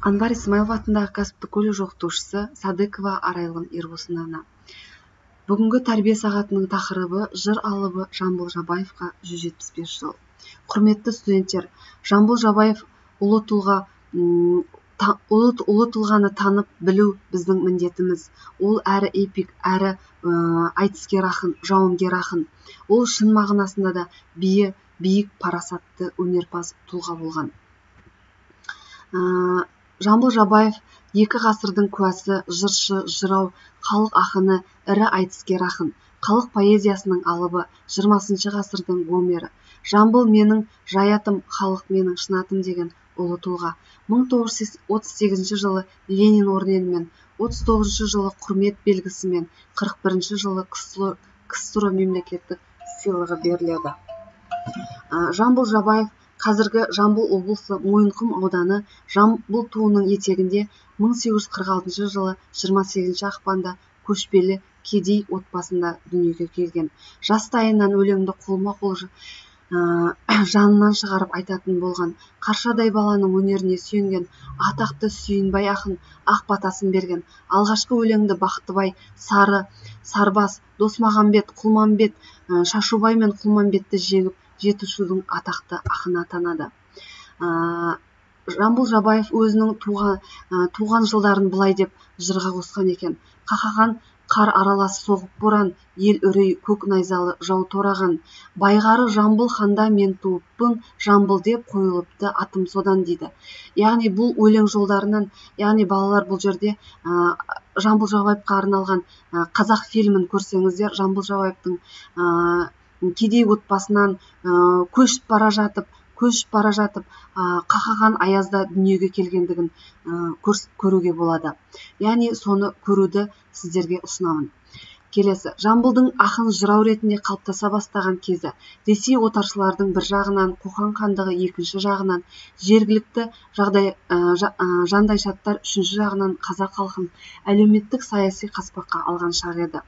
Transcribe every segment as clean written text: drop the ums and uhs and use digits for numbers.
Анвар Исмаилов атындағы кәсіптік колледж оқытушысы Садыкова Арайлым Ербосыновна. Бүгінгі тәрбие сағатының тақырыбы жыр алыбы Жамбыл Жабаевқа 175 жыл. Құрметті студенттер, Жамбыл Жабаев ұлы тұлғаны танып білу біздің міндетіміз. Ол әрі эпик, әрі айтыскер ақын, жауынгер ақын. Ол шын мағынасында да биік парасатты өнерпаз тұлға болған. Жамбыл Жабаев екі ғасырдың куәсі, жыршы, жырау, халық ақыны, ірі айтыскер ақын, халық поэзиясының алыбы, 20 ғасырдың Гомері. Жамбыл менің жаятым, халық менің шынатым деген ұлы тұлға. 1938 жылы Ленин орденімен, 39 жылы құрмет белгісімен, 41 жылы КСР мемлекеттік сыйлығы беріледі. Жамбыл Жабаев қазіргі Жамбыл облысы Мойынқұм ауданы Жамбыл туының етегінде 1846 жылы 28 ақпанда көшпелі кедей отбасында дүниеге келген. Жастайынан өлеңді қолма-қол жанынан шығарып айтатын болған. Қаршадай баланың өнеріне сүйенген атақты Сүйінбай ақын ақ батасын берген. Алғашқы өлеңді Бақтыбай, Сары, Сарбас, Досмағамбет, Құлманбет, Шашубай мен Құлманбетті жеңіп Жетісудың атақты ақыны атанады. Жамбыл Жабаев өзінің туған жылдарын былай деп жырға қосқан екен. Қақаған қар аралас соғып боран, ел үрей көк найзалы жау тораған. Байғары Жамбыл ханда мен туыппын, Жамбыл деп қойылыпты атым содан дейді. Яғни бұл өлең жолдарынан, яғни балалар бұл жерде Жамбыл Жабаевқа арналған қазақ фильмін көрсеңіздер, Жамбыл Жабаевтың кедей отбасынан көшіп бара жатып, қақаған аязда дүниеге келгендігін көруге болады. Яғни соны көруді сіздерге ұсынамын. Келесі, Жамбылдың ақын жырау ретінде қалыптаса бастаған кезі, Ресей отаршылардың бір жағынан, Қоқан хандығы екінші жағынан, жергілікті жандайшаптар үшінші жағынан қазақ халқын әлеуметтік саяси қаспаққа алған шақ еді.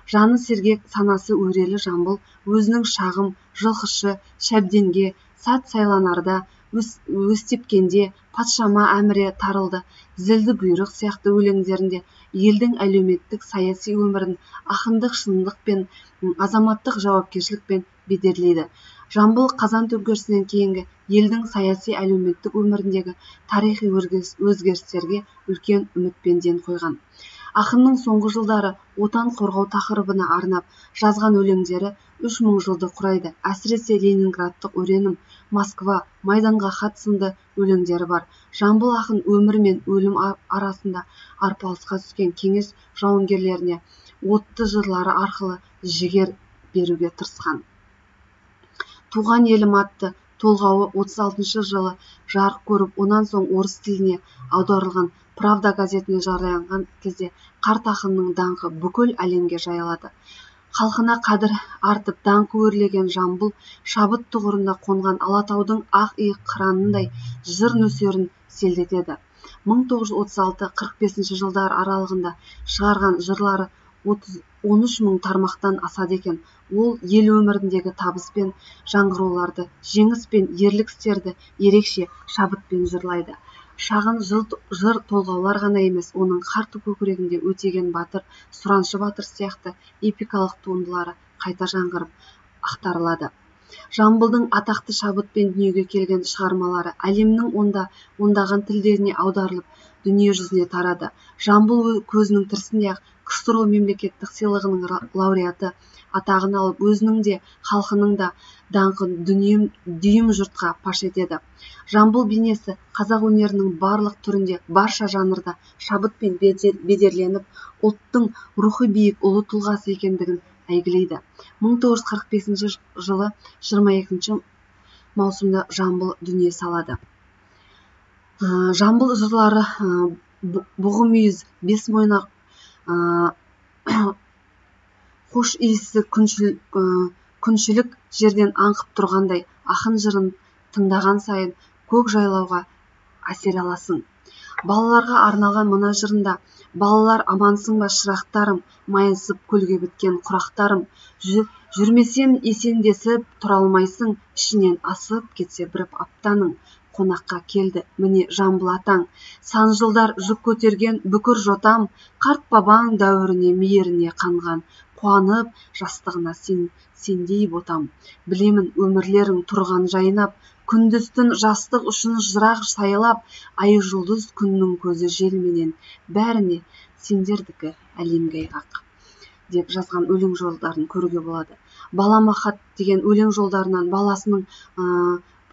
Жаны сергек, санасы өрелі Жамбыл өзінің шағым, жылқышы, шәбденге, сат сайланарда, өстепкенде, патшама әміре тарылды, зілді бұйрық сияқты өлеңдерінде елдің әлеуметтік саяси өмірін ақындық шындық пен азаматтық жауапкершілікпен бедерлейді. Жамбыл қазан төңкерісінен кейінгі елдің саяси әлеуметтік өміріндегі тарихи өзгерістерге үлкен үмітпен ден қойған. Ақынның соңғы жылдары отан қорғау тақырыбына арнап жазған өлеңдері 3000 жылды құрайды. Әсіресе Ленинградтық өренім, Москва, Майданға хат сынды өлеңдері бар. Жамбыл ақын өмір мен өлім арасында арпалысқа түскен кеңес жауынгерлеріне отты жырлары арқылы жігер беруге тырысқан. Туған елім атты толғауы 36 жылы жарық көріп, онан соң орыс тіліне аударылған Правда газетіне жарияланған кезде қарт ақынның даңқы бүкіл әлемге жайылады. Халқына қадір артып даңқы өрлеген Жамбыл шабыт тұғырында қонған Алатаудың ақ иық қыранындай жыр нөсерін селдетеді. 1936-45 жылдар аралығында шығарған жырлары 13 000 тармақтан асады екен. Ол ел өміріндегі табыс пен жаңғыруларды, жеңіс пен ерлік істерді ерекше шабытпен жырлайды. Шағын жыр толғаулар ғана емес, оның қарты көкірегінде Өтеген батыр, Сұраншы батыр сияқты эпикалық туындылары қайта жаңғырып ақтарылады. Жамбылдың атақты шабытпен дүниеге келген шығармалары әлемнің ондаған тілдеріне аударылып, дүние жүзіне тарады. Жамбыл көзінің тірісінде-ақ КСР мемлекеттік сыйлығының лауреаты атағын алып, өзінің де, халқының да даңқын дүйім жұртқа паш етеді. Жамбыл бейнесі қазақ өнерінің барлық түрінде, барша жанрда шабытпен бедерленіп, ұлттың рухы биік ұлы тұлғасы екендігін әйгілейді. 1945 жылы 22 маусымда Жамбыл дүние салады. Жамбыл жырлары бұғы-мүйіз, бес мойнақ, қош иісі күншілік жерден аңқып тұрғандай, ақын жырын тыңдаған сайын көк жайлауға әсер аласың. Балаларға арналған мына жырында: балалар амансың ба шырақтарым, майысып көлге біткен құрақтарым, жүрмесем есендесіп тұра алмайсың, ішінен асып кетсе бір аптаның, қонаққа келді міне жамбыл атаң. Сан жылдар жүк көтерген бүкір жотам, қарт бабаң дәуіріне мейіріне қанған, қуанып жастығына сендей ботам. Білемін өмірлерің тұрған жайнап, күндіз-түн жастық үшін жырақ сайлап, ай жұлдыз күннің көзі желменен, бәріне сендердікі әлемге айғақ деп жазған өлең жолдарын көруге болады. Балама хат деген өлең жолдарынан баласының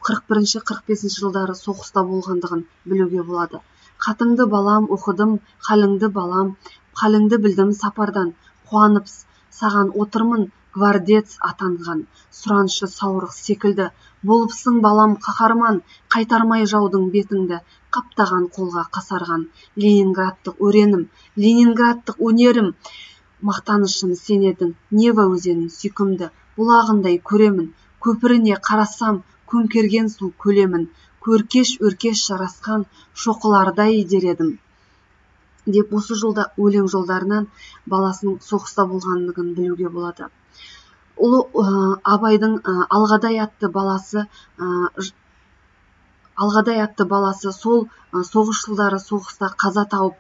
41-45 жылдары соғыста болғандығын білуге болады. Хатыңды балам оқыдым, халіңді балам, халіңді білдім сапардан, қуанып саған отырмын, гвардец атанған, сұраншы саурық секілді, болыпсың балам қаһарман, қайтармай жаудың бетіңді, қаптаған қолға қасарған, Ленинградтық өренім, Ленинградтық өнерім, мақтанышым сен едің, Нева өзенін сүйкімді, бұлағындай көремін, көпіріне қарасам, көмкерген су көлемін, өркеш жарасқан шоқылардай дер едім. Деп осы жолда өлең жолдарынан баласының соғыста болғандығын білуге болады. Ұлы Абайдың Алғадай атты баласы сол соғыс жылдары соғыста қаза тауып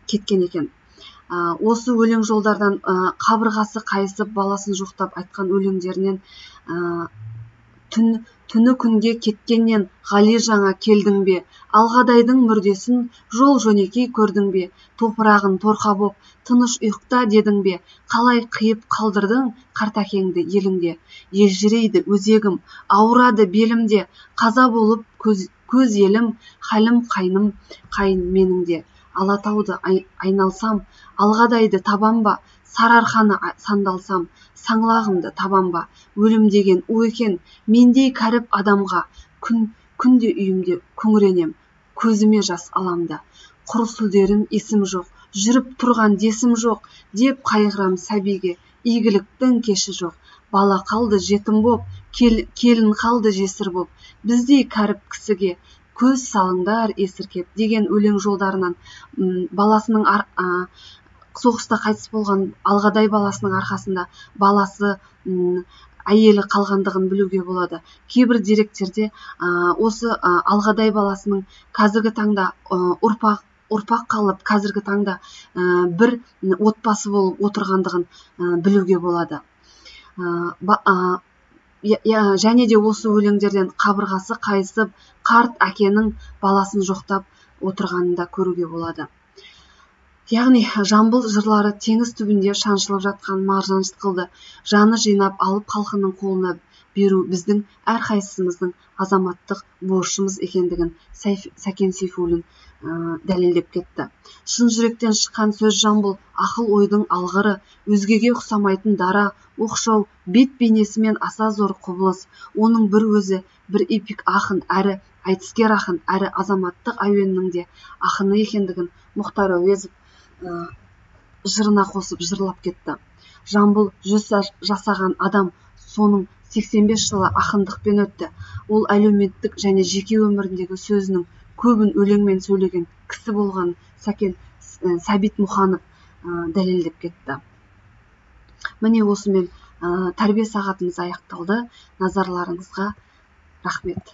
кеткен екен. Осы өлең жолдардан қабырғасы қайысып баласын жоқтап айтқан өлеңдерінен түні күнге кеткеннен ғали жаңа келдің бе, Алғадайдың мүрдесін жол жөнекей көрдің бе, топырағын торқа боп тыныш ұйықта дедің бе, қалай қиып қалдырдың қартәкеңді еліңде, елжірейді өзегім, ауырады белімде, қаза болып көз елім, хәлім қайын меніңде. Алатауды айналсам, Алғадайды табам ба, Сарыарқаны сандалсам, саңлағымды табам ба, өлім деген у екен, мендей кәріп адамға, күнде үйімде күңіренем, көзіме жас аламда, құр сүлдерім есім жоқ, жүріп тұрған десім жоқ, деп қайғырам сәбиге, игіліктің кеші жоқ, бала қалды жетім боп, келін қалды жесір боп, біздей кәріп кісіге, көз салыңдар есіркеп деген өлең жолдарынан баласының соғыста қайтыс болған Алғадай баласының арқасында баласы әйелі қалғандығын білуге болады. Кейбір деректерде осы Алғадай баласының қазіргі таңда ұрпақ қалып, қазіргі таңда бір отбасы болып отырғандығын білуге болады. Және де осы өлеңдерден қабырғасы қайысып, қарт әкенің баласын жоқтап отырғанын да көруге болады. Яғни Жамбыл жырлары теңіз түбінде шаншылып жатқан маржан қылды, жаны жинап алып халқының қолына беру біздің әрқайсымыздың азаматтық борышымыз екендігін Сәкен Сейфуллин дәлелдеп кетті. Шын жүректен шыққан сөз Жамбыл, ақыл ойдың алғыры, өзгеге ұқсамайтын дара, оқшау, бет бейнесімен аса зор құбылыс, оның бір өзі, бір эпик ақын, әрі айтыскер ақын, әрі азаматтық әуеннің де ақыны екендігін Мұхтар Әуезов жырына қосып жырлап кетті. Жамбыл 100 жасаған адам, соның 85 жылы ақындықпен өтті. Ол әлеуметтік және жеке өміріндегі сөзінің көбін өлеңмен сөйлеген кісі болған Сәбит Мұқанов дәлелдеп кетті. Міне осымен тәрбие сағатымыз аяқталды. Назарларыңызға рахмет.